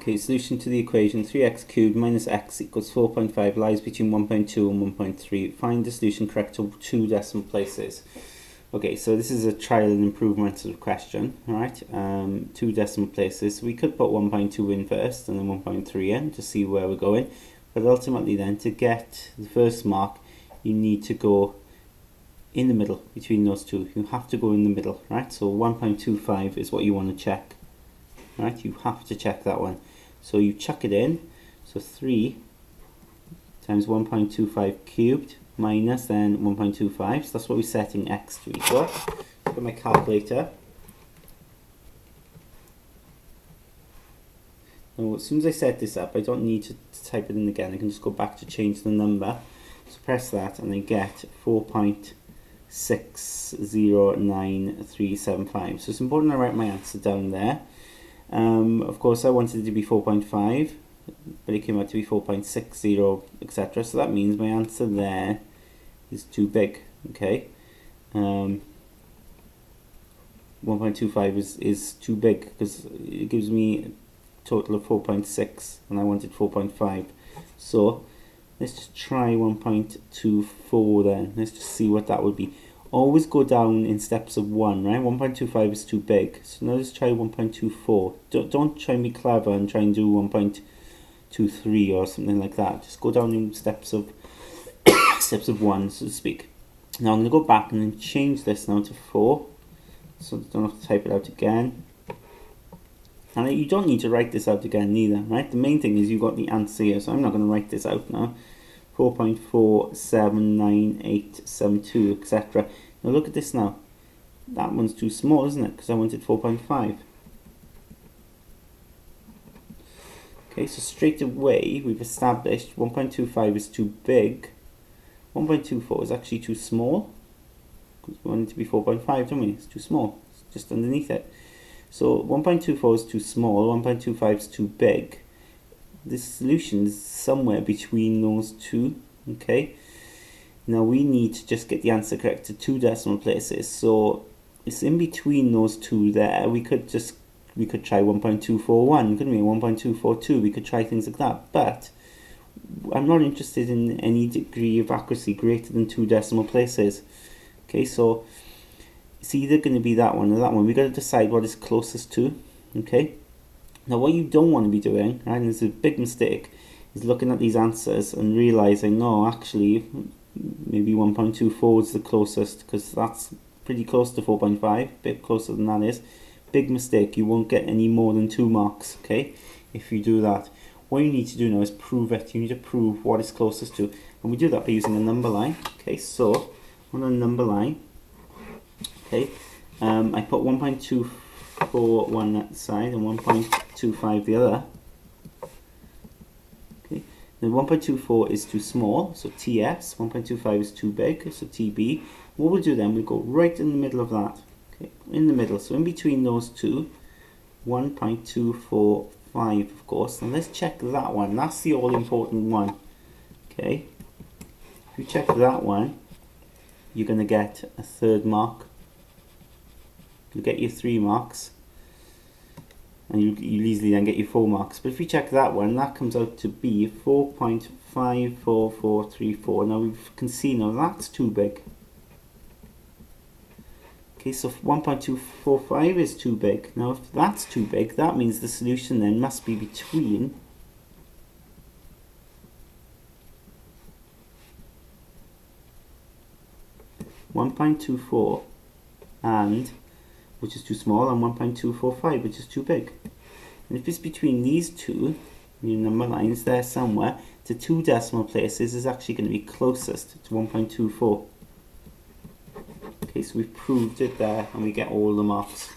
Okay, solution to the equation 3x cubed minus x equals 4.5 lies between 1.2 and 1.3. Find the solution correct to 2 decimal places. Okay, so this is a trial and improvement sort of question, alright? 2 decimal places. We could put 1.2 in first and then 1.3 in to see where we're going. But ultimately then, to get the first mark, you need to go in the middle between those two. You have to go in the middle, right? So 1.25 is what you want to check. Right, you have to check that one. So you chuck it in. So 3 times 1.25 cubed minus then 1.25. So that's what we're setting x to equal. Look at my calculator. Now, as soon as I set this up, I don't need to type it in again. I can just go back to change the number. So press that and I get 4.609375. So it's important I write my answer down there. Of course I wanted it to be 4.5, but it came out to be 4.60, etc. So that means my answer there is too big. Okay, 1.25 is too big because it gives me a total of 4.6 and I wanted 4.5. So let's just try 1.24 then. Let's just see what that would be. Always go down in steps of 1, right? 1.25 is too big. So now let's try 1.24. Don't try and be clever and try and do 1.23 or something like that. Just go down in steps of steps of 1, so to speak. Now I'm going to go back and then change this now to 4. So I don't have to type it out again. And you don't need to write this out again neither, right? The main thing is you got the answer here, so I'm not going to write this out now. 4.479872, etc. Now look at this now. That one's too small, isn't it? Because I wanted 4.5. Okay, so straight away we've established 1.25 is too big. 1.24 is actually too small. Because we want it to be 4.5, don't we? It's too small. It's just underneath it. So 1.24 is too small, 1.25 is too big. The solution is somewhere between those two. Okay, now we need to just get the answer correct to 2 decimal places, so it's in between those two there. We could try 1.241, couldn't we? 1.242, we could try things like that, but I'm not interested in any degree of accuracy greater than 2 decimal places. Okay, so it's either going to be that one or that one. We've got to decide what is closest to. Okay, now what you don't want to be doing, right, and it's a big mistake, is looking at these answers and realizing, no, actually maybe 1.24 is the closest because that's pretty close to 4.5, a bit closer than that is. Big mistake. You won't get any more than 2 marks, okay, if you do that. What you need to do now is prove it. You need to prove what is closest to, and we do that by using a number line. Okay, so on a number line, okay, I put 1.24 one side and 1.25 the other. Okay, then 1.24 is too small, so TS. 1.25 is too big, so TB. What we'll do then, we'll go right in the middle of that. Okay, in the middle, so in between those two, 1.245, of course. Now let's check that one. That's the all-important one. Okay, if you check that one, you're going to get a 3rd mark. You get your 3 marks, and you easily then get your 4 marks. But if you check that one, that comes out to be 4.54434. Now we can see now that's too big. Okay, so 1.245 is too big. Now if that's too big, that means the solution then must be between 1.24 and, which is too small, and 1.245, which is too big. And if it's between these two, your number lines there somewhere, to 2 decimal places is actually going to be closest to 1.24. Okay, so we've proved it there, and we get all the marks.